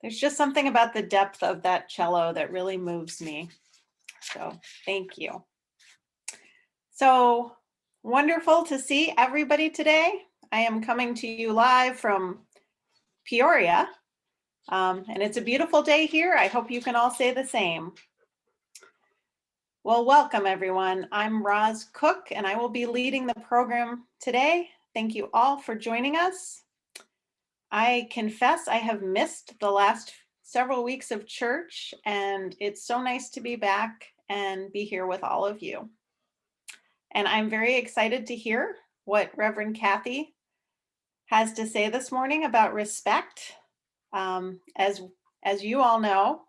There's just something about the depth of that cello that really moves me. So thank you. So wonderful to see everybody today. I am coming to you live from Peoria, and it's a beautiful day here. I hope you can all say the same. Well, welcome everyone. I'm Roz Cook, and I will be leading the program today. Thank you all for joining us. I confess I have missed the last several weeks of church, and it's so nice to be back and be here with all of you. And I'm very excited to hear what Reverend Cathy has to say this morning about respect. As you all know,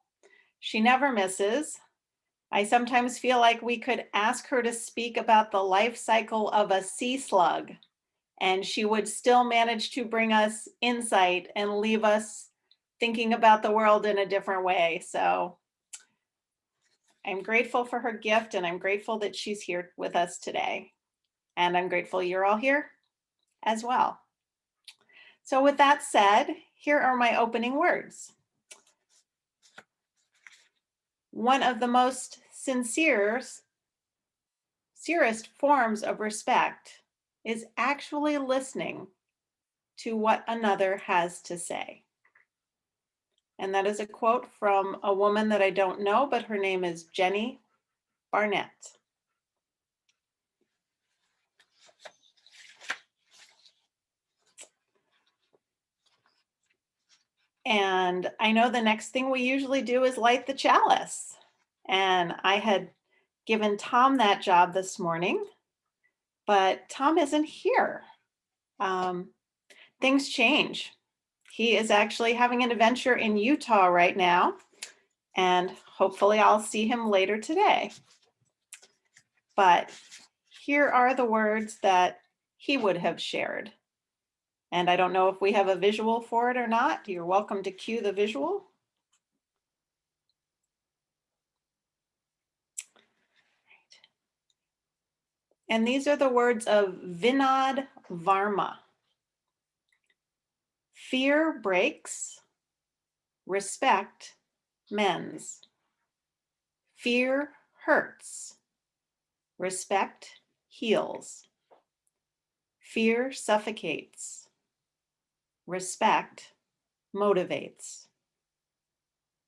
she never misses. I sometimes feel like we could ask her to speak about the life cycle of a sea slug, and she would still manage to bring us insight and leave us thinking about the world in a different way. So I'm grateful for her gift, and I'm grateful that she's here with us today. And I'm grateful you're all here as well. So with that said, here are my opening words. One of the most sincerest forms of respect is actually listening to what another has to say. And that is a quote from a woman that I don't know, but her name is Jenny Barnett. And I know the next thing we usually do is light the chalice. And I had given Tom that job this morning, but Tom isn't here. Things change. He is actually having an adventure in Utah right now, and hopefully I'll see him later today. But here are the words that he would have shared. And I don't know if we have a visual for it or not. You're welcome to cue the visual. And these are the words of Vinod Varma. Fear breaks, respect mends. Fear hurts, respect heals. Fear suffocates, respect motivates.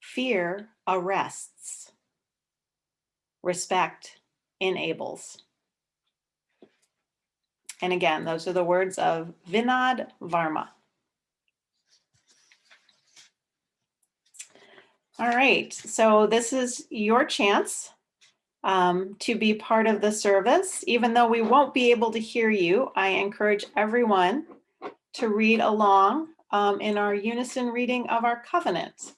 Fear arrests, respect enables. And again, those are the words of Vinod Varma. All right, so this is your chance to be part of the service. Even though we won't be able to hear you, I encourage everyone to read along in our unison reading of our covenant.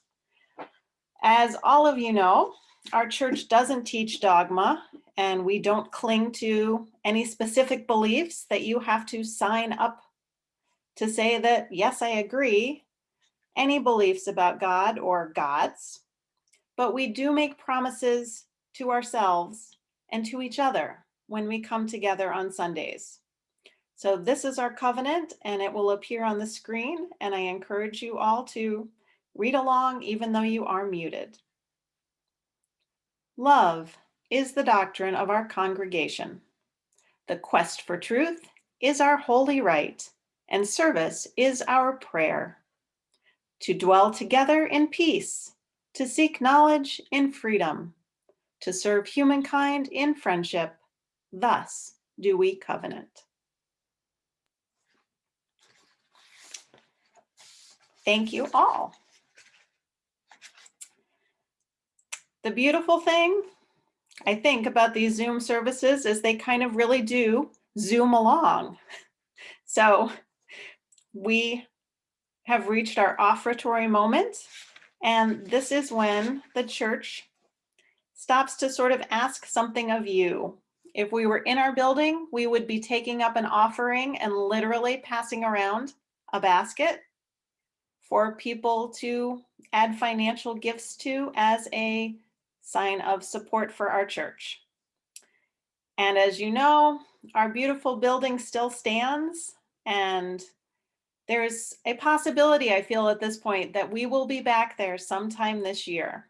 As all of you know, our church doesn't teach dogma, and we don't cling to any specific beliefs that you have to sign up to say that, yes, I agree, any beliefs about God or gods. But we do make promises to ourselves and to each other when we come together on Sundays. So this is our covenant, and it will appear on the screen, and I encourage you all to read along even though you are muted. Love is the doctrine of our congregation. The quest for truth is our holy right, and service is our prayer. To dwell together in peace, to seek knowledge in freedom, to serve humankind in friendship, thus do we covenant. Thank you all. The beautiful thing, I think, about these Zoom services is they kind of really do Zoom along. So we have reached our offertory moment, and this is when the church stops to sort of ask something of you. If we were in our building, we would be taking up an offering and literally passing around a basket for people to add financial gifts to as a sign of support for our church. And as you know, our beautiful building still stands, and There's a possibility, I feel at this point, that we will be back there sometime this year.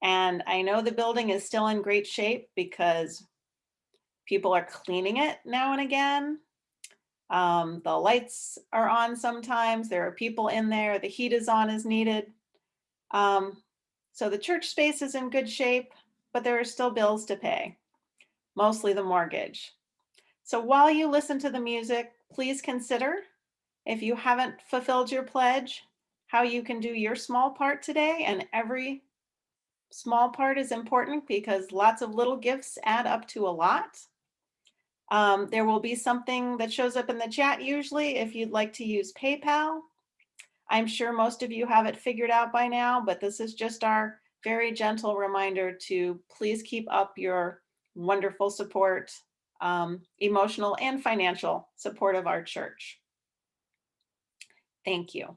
And I know the building is still in great shape because people are cleaning it now and again. The lights are on sometimes. There are people in there. The heat is on as needed. Um, so the church space is in good shape, but there are still bills to pay, mostly the mortgage. So while you listen to the music, please consider, if you haven't fulfilled your pledge, how you can do your small part today. And every small part is important because lots of little gifts add up to a lot. There will be something that shows up in the chat usually if you'd like to use PayPal. I'm sure most of you have it figured out by now, but this is just our very gentle reminder to please keep up your wonderful support, emotional and financial support of our church. Thank you.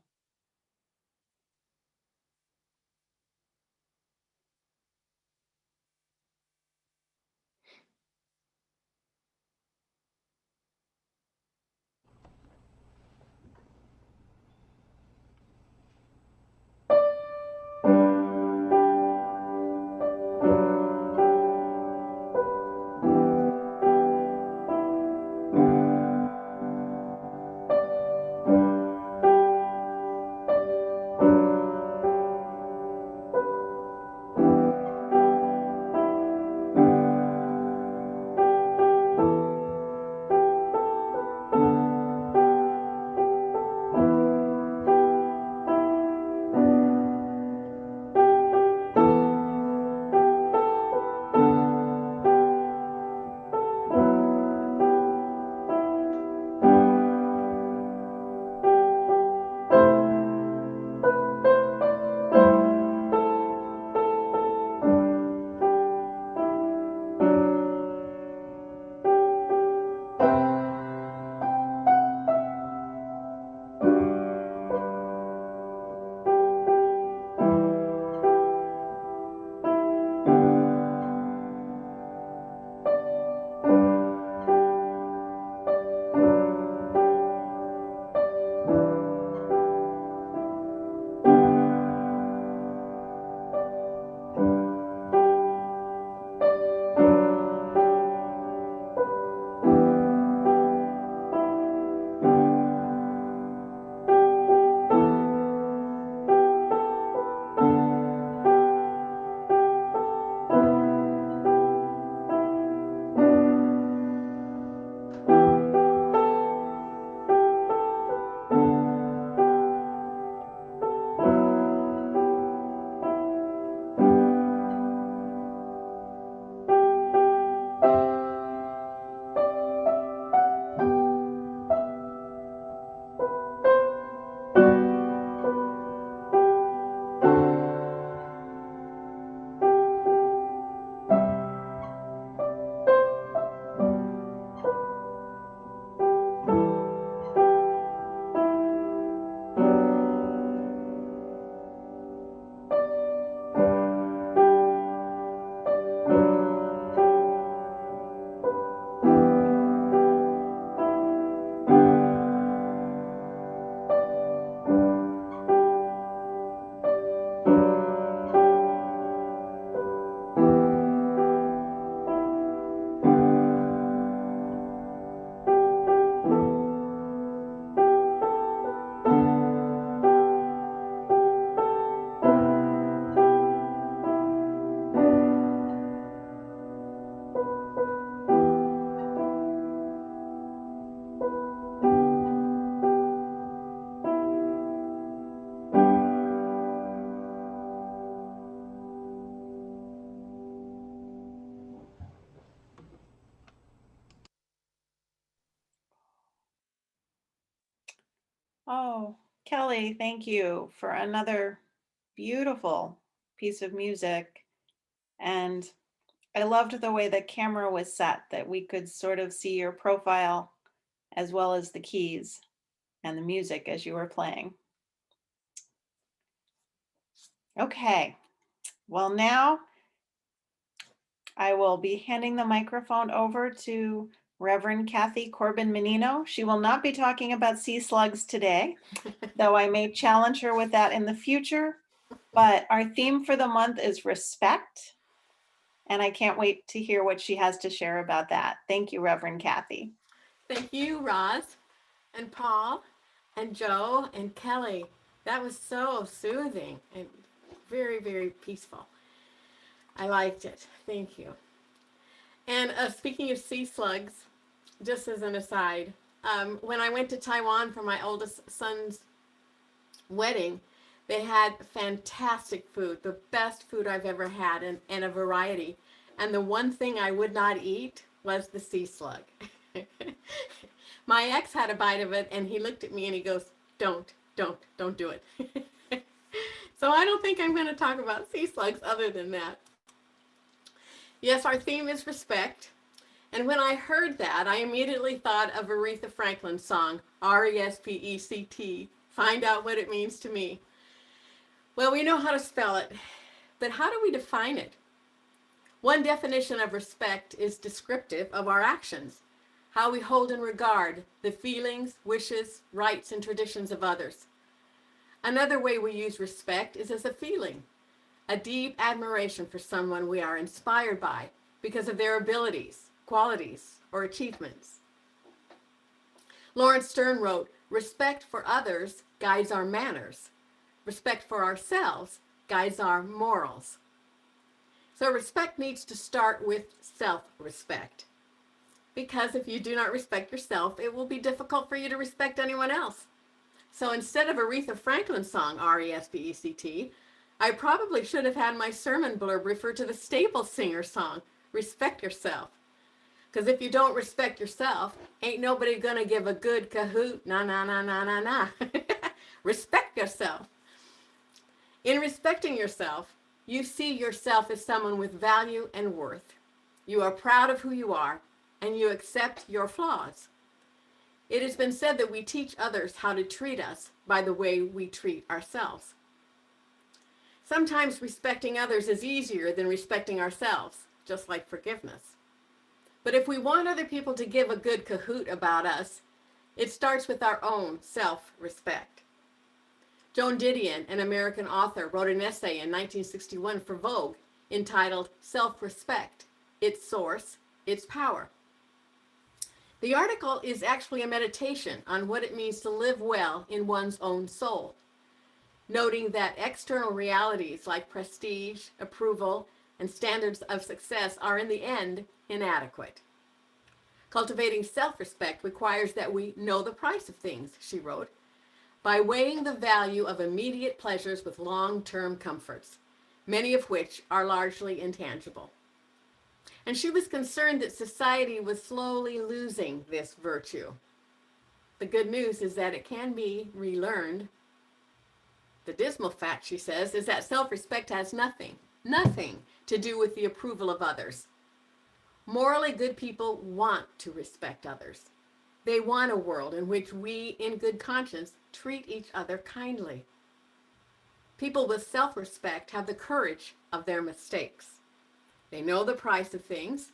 Oh, Kelly, thank you for another beautiful piece of music. And I loved the way the camera was set, that we could sort of see your profile as well as the keys and the music as you were playing. Okay, well, now I will be handing the microphone over to Reverend Cathy Corbin-Menino. She will not be talking about sea slugs today, though I may challenge her with that in the future. But our theme for the month is respect, and I can't wait to hear what she has to share about that. Thank you, Reverend Cathy. Thank you, Roz, and Paul, and Joe, and Kelly. That was so soothing and very, very peaceful. I liked it. Thank you. And speaking of sea slugs, just as an aside, when I went to Taiwan for my oldest son's wedding, they had fantastic food, the best food I've ever had, and a variety. And the one thing I would not eat was the sea slug. My ex had a bite of it, and he looked at me and he goes, don't do it. So I don't think I'm going to talk about sea slugs other than that. Yes, our theme is respect. And when I heard that, I immediately thought of Aretha Franklin's song, RESPECT, Find Out What It Means to Me. Well, we know how to spell it, but how do we define it? One definition of respect is descriptive of our actions, how we hold in regard the feelings, wishes, rights, and traditions of others. Another way we use respect is as a feeling, a deep admiration for someone we are inspired by because of their abilities, qualities, or achievements. Lawrence Stern wrote, "Respect for others guides our manners. Respect for ourselves guides our morals." So respect needs to start with self-respect. Because if you do not respect yourself, it will be difficult for you to respect anyone else. So instead of Aretha Franklin's song, RESPECT, I probably should have had my sermon blurb refer to the Staples singer song, Respect Yourself. Because if you don't respect yourself, ain't nobody gonna give a good cahoot, nah. Respect yourself. In respecting yourself, you see yourself as someone with value and worth. You are proud of who you are, and you accept your flaws. It has been said that we teach others how to treat us by the way we treat ourselves. Sometimes respecting others is easier than respecting ourselves, just like forgiveness. But if we want other people to give a good cahoot about us, it starts with our own self-respect. Joan Didion, an American author, wrote an essay in 1961 for Vogue entitled Self-Respect, Its Source, Its Power. The article is actually a meditation on what it means to live well in one's own soul, noting that external realities like prestige, approval, and standards of success are in the end inadequate. Cultivating self-respect requires that we know the price of things, she wrote, by weighing the value of immediate pleasures with long-term comforts, many of which are largely intangible. And she was concerned that society was slowly losing this virtue. The good news is that it can be relearned. The dismal fact, she says, is that self-respect has nothing to do with the approval of others. Morally good people want to respect others. They want a world in which we, in good conscience, treat each other kindly. People with self-respect have the courage of their mistakes. They know the price of things.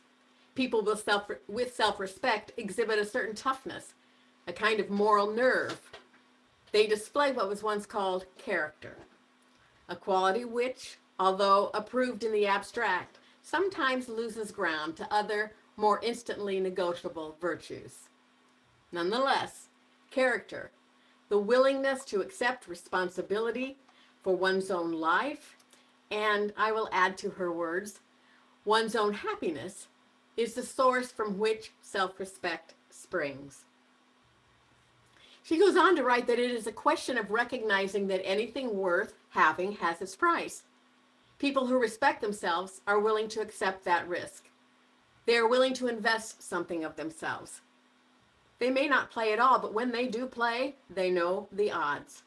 People with self-respect exhibit a certain toughness, a kind of moral nerve. They display what was once called character, a quality which, although approved in the abstract, sometimes loses ground to other, more instantly negotiable virtues. Nonetheless, character, the willingness to accept responsibility for one's own life, and I will add to her words, one's own happiness, is the source from which self-respect springs. She goes on to write that it is a question of recognizing that anything worth having has its price. People who respect themselves are willing to accept that risk. They are willing to invest something of themselves. They may not play at all, but when they do play, they know the odds.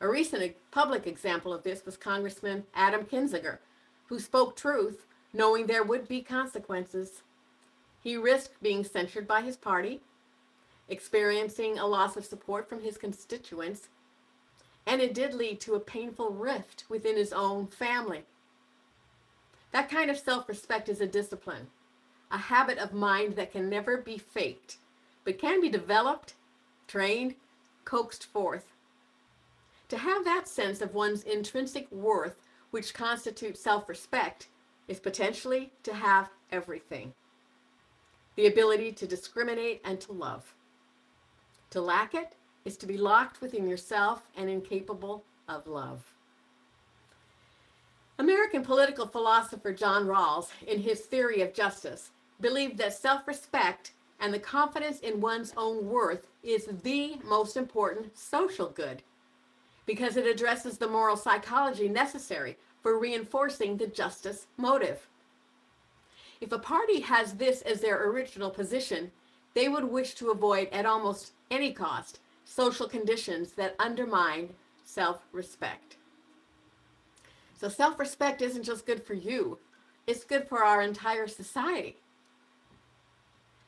A recent public example of this was Congressman Adam Kinzinger, who spoke truth, knowing there would be consequences. He risked being censured by his party, experiencing a loss of support from his constituents, and it did lead to a painful rift within his own family. That kind of self-respect is a discipline, a habit of mind that can never be faked, but can be developed, trained, coaxed forth. To have that sense of one's intrinsic worth, which constitutes self-respect, is potentially to have everything. The ability to discriminate and to love. To lack it is to be locked within yourself and incapable of love. American political philosopher John Rawls, in his theory of justice, believed that self-respect and the confidence in one's own worth is the most important social good because it addresses the moral psychology necessary for reinforcing the justice motive. If a party has this as their original position, they would wish to avoid at almost any cost social conditions that undermine self-respect. So self-respect isn't just good for you, it's good for our entire society.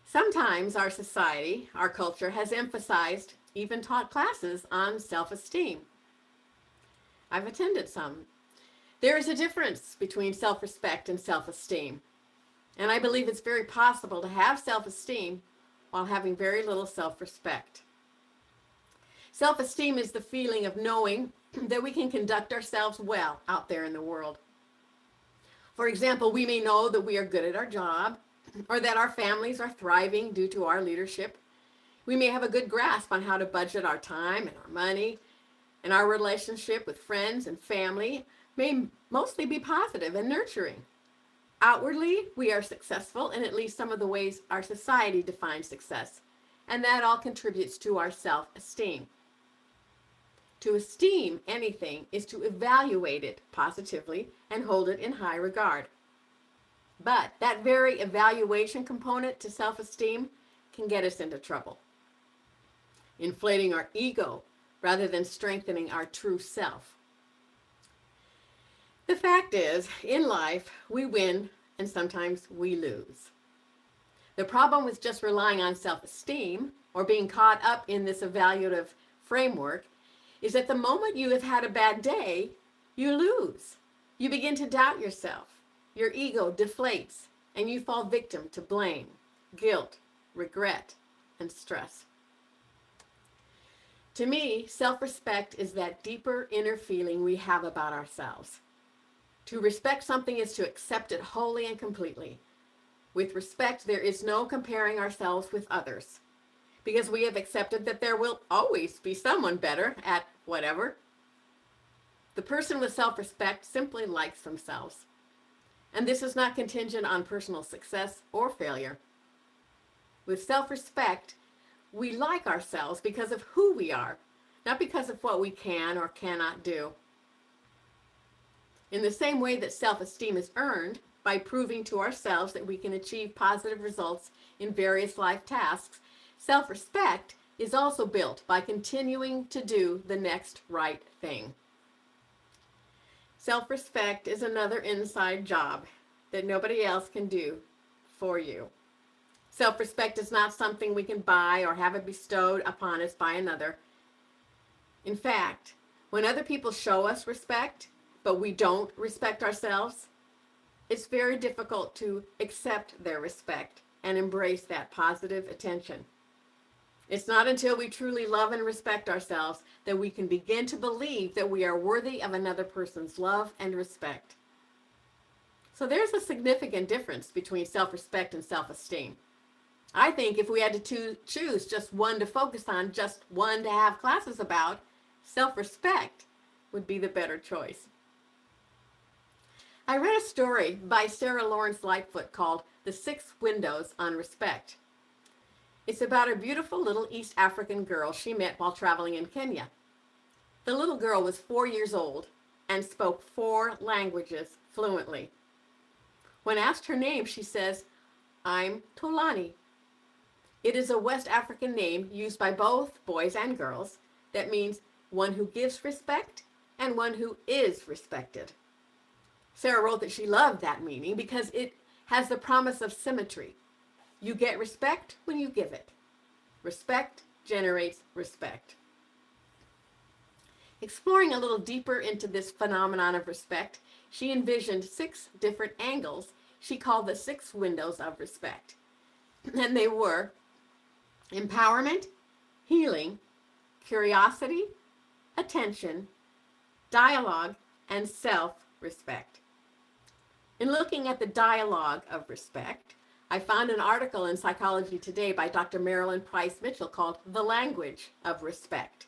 Sometimes our society, our culture, has emphasized, even taught classes on self-esteem. I've attended some. There is a difference between self-respect and self-esteem. And I believe it's very possible to have self-esteem while having very little self-respect. Self-esteem is the feeling of knowing that we can conduct ourselves well out there in the world. For example, we may know that we are good at our job, or that our families are thriving due to our leadership. We may have a good grasp on how to budget our time and our money, and our relationship with friends and family may mostly be positive and nurturing. Outwardly, we are successful in at least some of the ways our society defines success, and that all contributes to our self-esteem. To esteem anything is to evaluate it positively and hold it in high regard. But that very evaluation component to self-esteem can get us into trouble, inflating our ego rather than strengthening our true self. The fact is, in life, we win and sometimes we lose. The problem with just relying on self-esteem or being caught up in this evaluative framework is that the moment you have had a bad day, you lose. You begin to doubt yourself. Your ego deflates and you fall victim to blame, guilt, regret, and stress. To me, self-respect is that deeper inner feeling we have about ourselves. To respect something is to accept it wholly and completely. With respect, there is no comparing ourselves with others, because we have accepted that there will always be someone better at whatever. The person with self-respect simply likes themselves. And this is not contingent on personal success or failure. With self-respect, we like ourselves because of who we are, not because of what we can or cannot do. In the same way that self-esteem is earned by proving to ourselves that we can achieve positive results in various life tasks, self-respect is also built by continuing to do the next right thing. Self-respect is another inside job that nobody else can do for you. Self-respect is not something we can buy or have it bestowed upon us by another. In fact, when other people show us respect, but we don't respect ourselves, it's very difficult to accept their respect and embrace that positive attention. It's not until we truly love and respect ourselves that we can begin to believe that we are worthy of another person's love and respect. So there's a significant difference between self-respect and self-esteem. I think if we had to choose just one to focus on, just one to have classes about, self-respect would be the better choice. I read a story by Sarah Lawrence Lightfoot called The 6 Windows on Respect. It's about a beautiful little East African girl she met while traveling in Kenya. The little girl was 4 years old and spoke 4 languages fluently. When asked her name, she says, "I'm Tolani." It is a West African name used by both boys and girls that means one who gives respect and one who is respected. Sarah wrote that she loved that meaning because it has the promise of symmetry. You get respect when you give it. Respect generates respect. Exploring a little deeper into this phenomenon of respect, she envisioned 6 different angles she called the 6 windows of respect. And they were empowerment, healing, curiosity, attention, dialogue, and self-respect. In looking at the dialogue of respect, I found an article in Psychology Today by Dr. Marilyn Price Mitchell called The Language of Respect.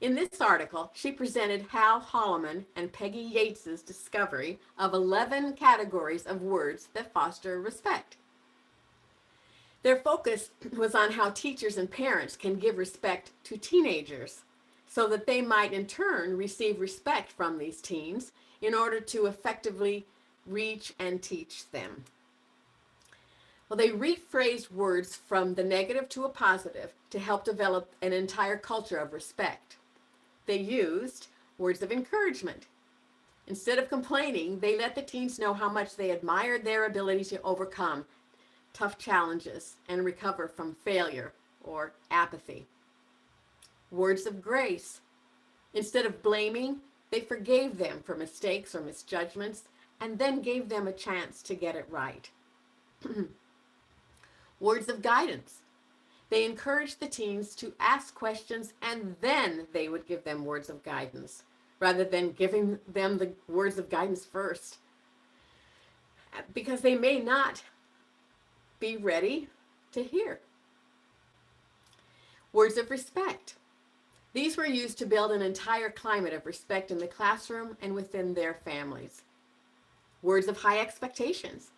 In this article, she presented Hal Holloman and Peggy Yates's discovery of 11 categories of words that foster respect. Their focus was on how teachers and parents can give respect to teenagers so that they might in turn receive respect from these teens in order to effectively reach and teach them. Well, they rephrased words from the negative to a positive to help develop an entire culture of respect. They used words of encouragement. Instead of complaining, they let the teens know how much they admired their ability to overcome tough challenges and recover from failure or apathy. Words of grace. Instead of blaming, they forgave them for mistakes or misjudgments and then gave them a chance to get it right. Words of guidance. They encouraged the teens to ask questions and then they would give them words of guidance rather than giving them the words of guidance first, because they may not be ready to hear. Words of respect. These were used to build an entire climate of respect in the classroom and within their families. Words of high expectations.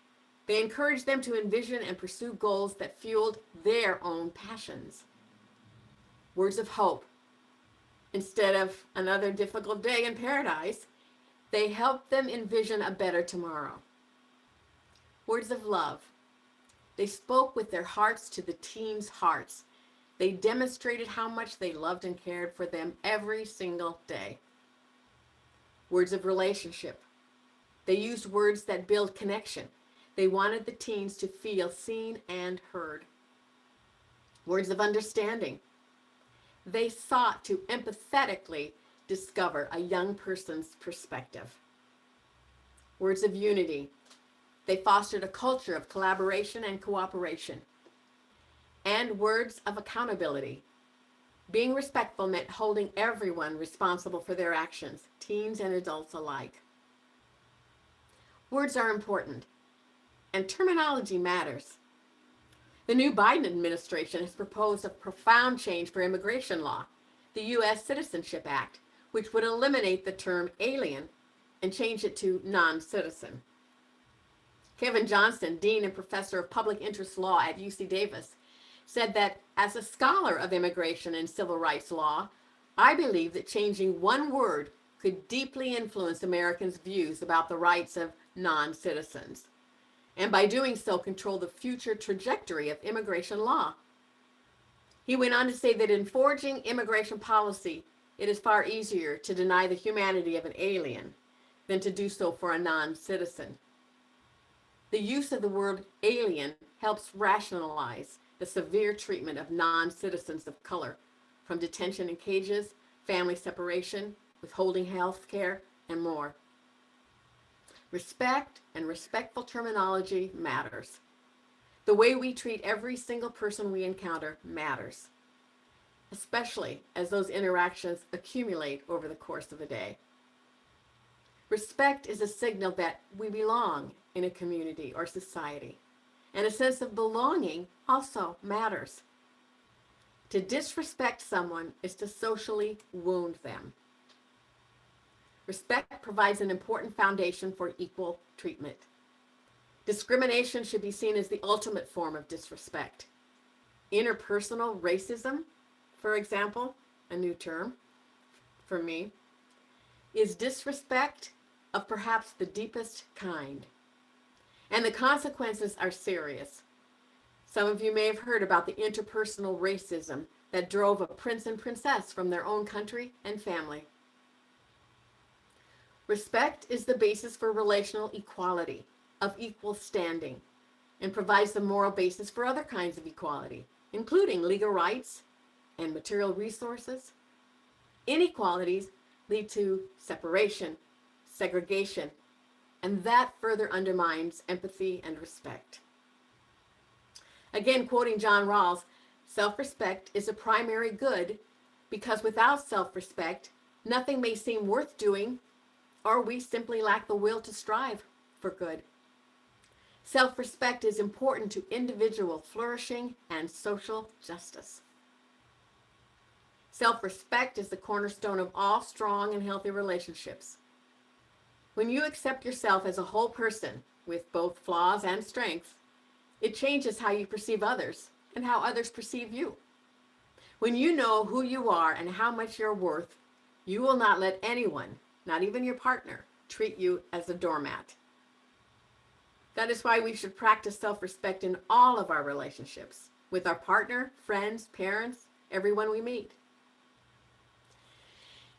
They encouraged them to envision and pursue goals that fueled their own passions. Words of hope. Instead of another difficult day in paradise, they helped them envision a better tomorrow. Words of love. They spoke with their hearts to the teens' hearts. They demonstrated how much they loved and cared for them every single day. Words of relationship. They used words that build connection. They wanted the teens to feel seen and heard. Words of understanding. They sought to empathetically discover a young person's perspective. Words of unity. They fostered a culture of collaboration and cooperation. And words of accountability. Being respectful meant holding everyone responsible for their actions, teens and adults alike. Words are important, and terminology matters. The new Biden administration has proposed a profound change for immigration law, the U.S. Citizenship Act, which would eliminate the term alien and change it to non-citizen. Kevin Johnston, Dean and Professor of Public Interest Law at UC Davis, said that as a scholar of immigration and civil rights law, I believe that changing one word could deeply influence Americans' views about the rights of non-citizens, and by doing so control the future trajectory of immigration law. He went on to say that in forging immigration policy, it is far easier to deny the humanity of an alien than to do so for a non-citizen. The use of the word alien helps rationalize the severe treatment of non-citizens of color, from detention in cages, family separation, withholding health care, and more. Respect and respectful terminology matters. The way we treat every single person we encounter matters, especially as those interactions accumulate over the course of a day. Respect is a signal that we belong in a community or society, and a sense of belonging also matters. To disrespect someone is to socially wound them. Respect provides an important foundation for equal treatment. Discrimination should be seen as the ultimate form of disrespect. Interpersonal racism, for example, a new term for me, is disrespect of perhaps the deepest kind. And the consequences are serious. Some of you may have heard about the interpersonal racism that drove a prince and princess from their own country and family. Respect is the basis for relational equality, of equal standing, and provides the moral basis for other kinds of equality, including legal rights and material resources. Inequalities lead to separation, segregation, and that further undermines empathy and respect. Again, quoting John Rawls, self-respect is a primary good because without self-respect, nothing may seem worth doing, or we simply lack the will to strive for good. Self-respect is important to individual flourishing and social justice. Self-respect is the cornerstone of all strong and healthy relationships. When you accept yourself as a whole person with both flaws and strengths, it changes how you perceive others and how others perceive you. When you know who you are and how much you're worth, you will not let anyone, not even your partner, treat you as a doormat. That is why we should practice self-respect in all of our relationships, with our partner, friends, parents, everyone we meet.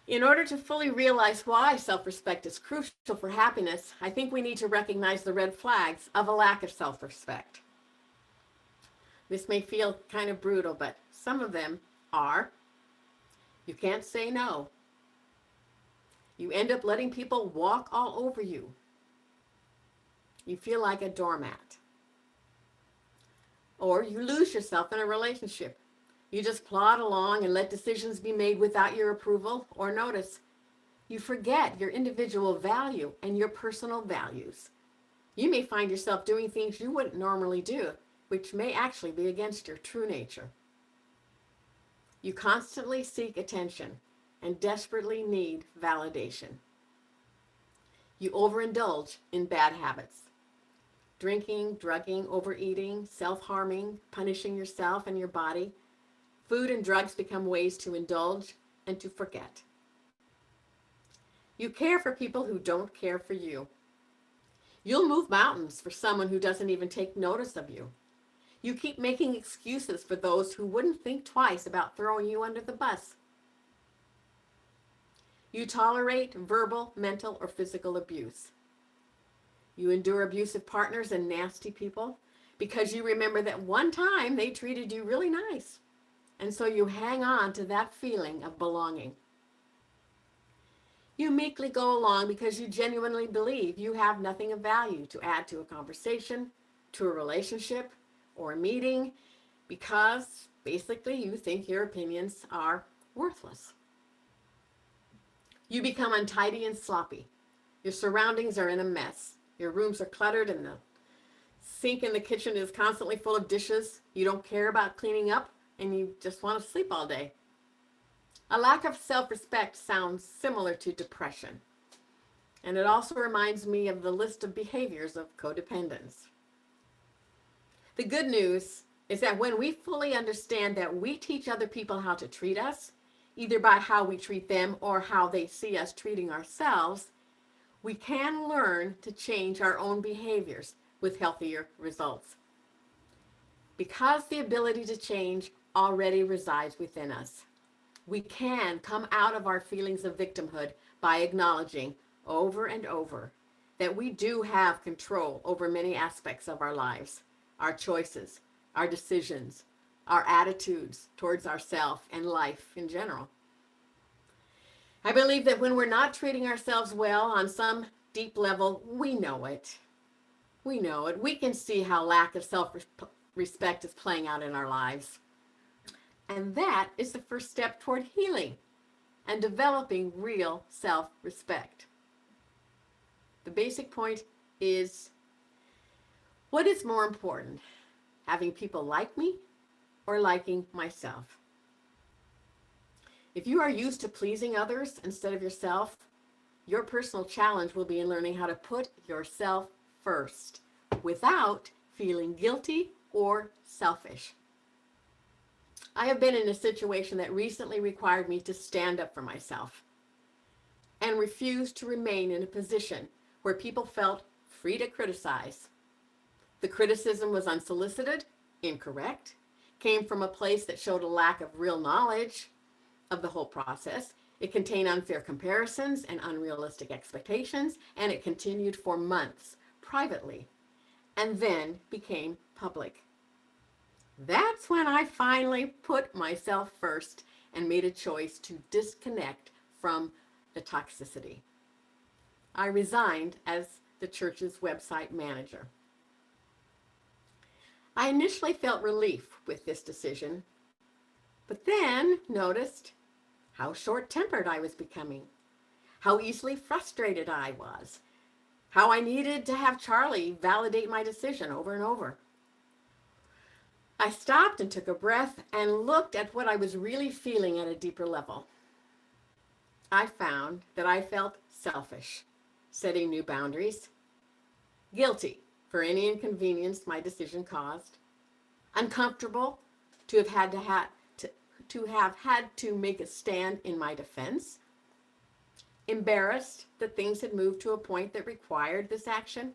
In order to fully realize why self-respect is crucial for happiness, I think we need to recognize the red flags of a lack of self-respect. This may feel kind of brutal, but some of them are: you can't say no. You end up letting people walk all over you. You feel like a doormat. Or you lose yourself in a relationship. You just plod along and let decisions be made without your approval or notice. You forget your individual value and your personal values. You may find yourself doing things you wouldn't normally do, which may actually be against your true nature. You constantly seek attention and desperately need validation. You overindulge in bad habits. Drinking, drugging, overeating, self-harming, punishing yourself and your body. Food and drugs become ways to indulge and to forget. You care for people who don't care for you. You'll move mountains for someone who doesn't even take notice of you. You keep making excuses for those who wouldn't think twice about throwing you under the bus. You tolerate verbal, mental, or physical abuse. You endure abusive partners and nasty people because you remember that one time they treated you really nice. And so you hang on to that feeling of belonging. You meekly go along because you genuinely believe you have nothing of value to add to a conversation, to a relationship, or a meeting, because basically you think your opinions are worthless. You become untidy and sloppy. Your surroundings are in a mess. Your rooms are cluttered and the sink in the kitchen is constantly full of dishes. You don't care about cleaning up and you just want to sleep all day. A lack of self-respect sounds similar to depression. And it also reminds me of the list of behaviors of codependence. The good news is that when we fully understand that we teach other people how to treat us, either by how we treat them or how they see us treating ourselves, we can learn to change our own behaviors with healthier results. Because the ability to change already resides within us, we can come out of our feelings of victimhood by acknowledging over and over that we do have control over many aspects of our lives, our choices, our decisions, our attitudes towards ourselves and life in general. I believe that when we're not treating ourselves well on some deep level, we know it. We know it. We can see how lack of self-respect is playing out in our lives. And that is the first step toward healing and developing real self-respect. The basic point is, what is more important, having people like me or liking myself? If you are used to pleasing others instead of yourself, your personal challenge will be in learning how to put yourself first without feeling guilty or selfish. I have been in a situation that recently required me to stand up for myself and refuse to remain in a position where people felt free to criticize. The criticism was unsolicited, incorrect, came from a place that showed a lack of real knowledge of the whole process. It contained unfair comparisons and unrealistic expectations, and it continued for months privately and then became public. That's when I finally put myself first and made a choice to disconnect from the toxicity. I resigned as the church's website manager. I initially felt relief with this decision, but then noticed how short-tempered I was becoming, how easily frustrated I was, how I needed to have Charlie validate my decision over and over. I stopped and took a breath and looked at what I was really feeling at a deeper level. I found that I felt selfish, setting new boundaries, guilty for any inconvenience my decision caused, uncomfortable to have had to make a stand in my defense, embarrassed that things had moved to a point that required this action.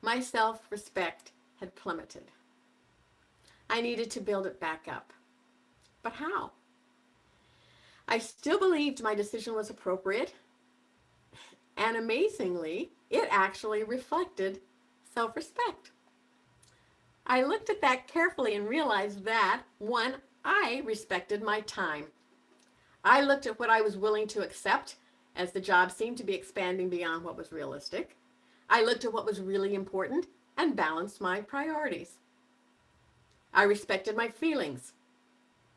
My self-respect had plummeted. I needed to build it back up. But how? I still believed my decision was appropriate, and amazingly, it actually reflected self-respect. I looked at that carefully and realized that, one, I respected my time. I looked at what I was willing to accept as the job seemed to be expanding beyond what was realistic. I looked at what was really important and balanced my priorities. I respected my feelings.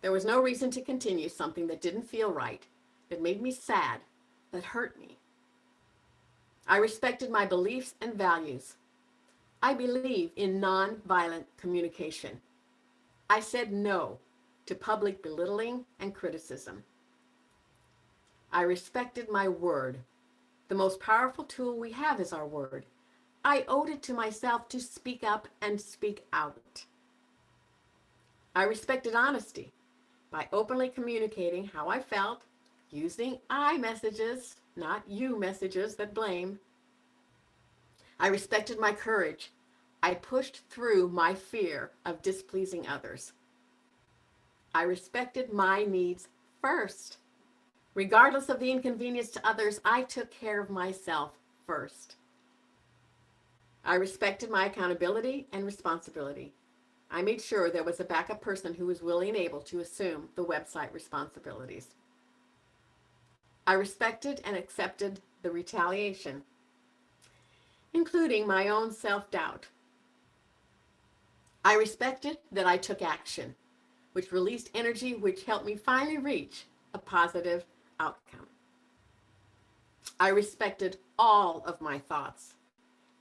There was no reason to continue something that didn't feel right, that made me sad, that hurt me. I respected my beliefs and values. I believe in nonviolent communication. I said no to public belittling and criticism. I respected my word. The most powerful tool we have is our word. I owed it to myself to speak up and speak out. I respected honesty by openly communicating how I felt, using I messages, not you messages that blame. I respected my courage. I pushed through my fear of displeasing others. I respected my needs first. Regardless of the inconvenience to others, I took care of myself first. I respected my accountability and responsibility. I made sure there was a backup person who was willing and able to assume the website responsibilities. I respected and accepted the retaliation, including my own self-doubt. I respected that I took action, which released energy, which helped me finally reach a positive outcome. I respected all of my thoughts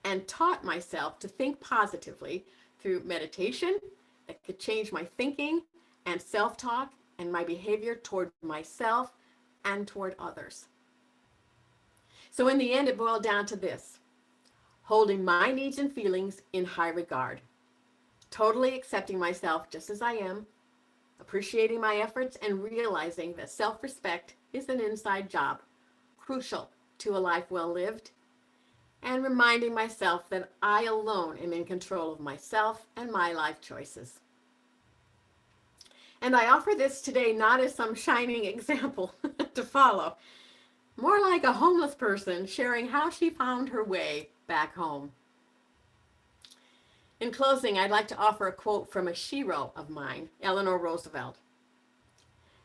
and taught myself to think positively through meditation that could change my thinking and self-talk and my behavior toward myself and toward others. So in the end, it boiled down to this: holding my needs and feelings in high regard, totally accepting myself just as I am, appreciating my efforts, and realizing that self-respect is an inside job, crucial to a life well lived, and reminding myself that I alone am in control of myself and my life choices. And I offer this today not as some shining example to follow, more like a homeless person sharing how she found her way back home. In closing, I'd like to offer a quote from a shero of mine, Eleanor Roosevelt.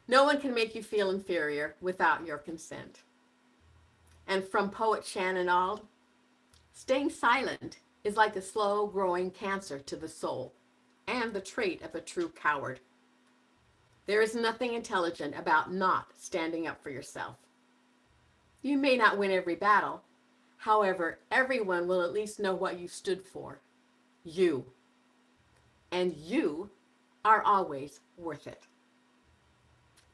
No one can make you feel inferior without your consent. And from poet Shannon Auld, staying silent is like a slow-growing cancer to the soul and the trait of a true coward. There is nothing intelligent about not standing up for yourself. You may not win every battle. However, everyone will at least know what you stood for. You. And you are always worth it.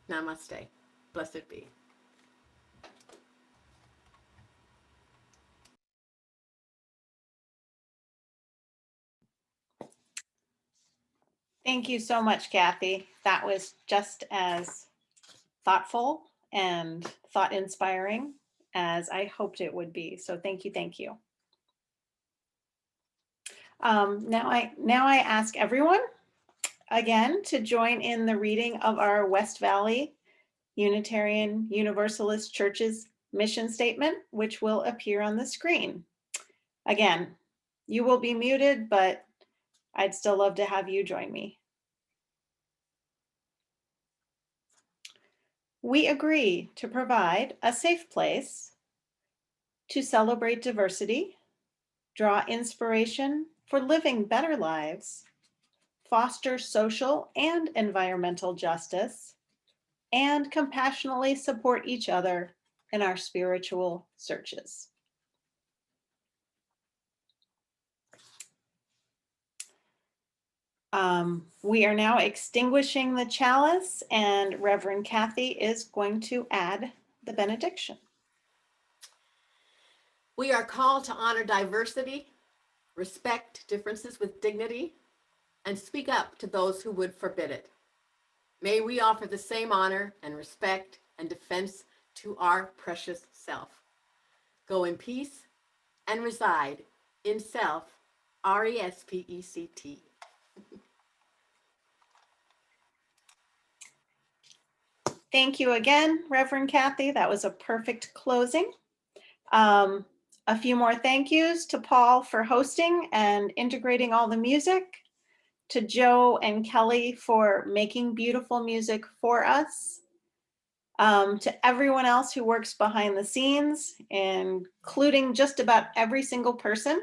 Namaste. Blessed be. Thank you so much, Cathy. That was just as thoughtful and thought-inspiring as I hoped it would be. So thank you, thank you. Now I ask everyone again to join in the reading of our West Valley Unitarian Universalist Church's mission statement, which will appear on the screen. Again, you will be muted, but I'd still love to have you join me. We agree to provide a safe place to celebrate diversity, draw inspiration for living better lives, foster social and environmental justice, and compassionately support each other in our spiritual searches. We are now extinguishing the chalice, and Reverend Cathy is going to add the benediction. We are called to honor diversity, respect differences with dignity, and speak up to those who would forbid it. May we offer the same honor and respect and defense to our precious self. Go in peace and reside in self, RESPECT. Thank you again, Reverend Cathy. That was a perfect closing. A few more thank yous to Paul for hosting and integrating all the music, to Joe and Kelly for making beautiful music for us, to everyone else who works behind the scenes, including just about every single person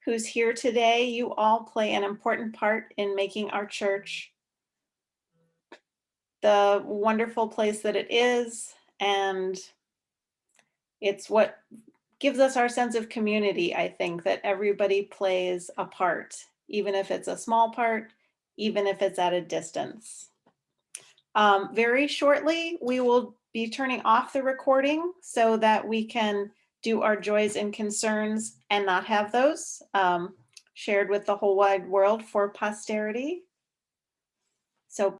who's here today. You all play an important part in making our church the wonderful place that it is, and it's what gives us our sense of community. I think that everybody plays a part, even if it's a small part, even if it's at a distance. Very shortly, we will be turning off the recording so that we can do our joys and concerns and not have those shared with the whole wide world for posterity. So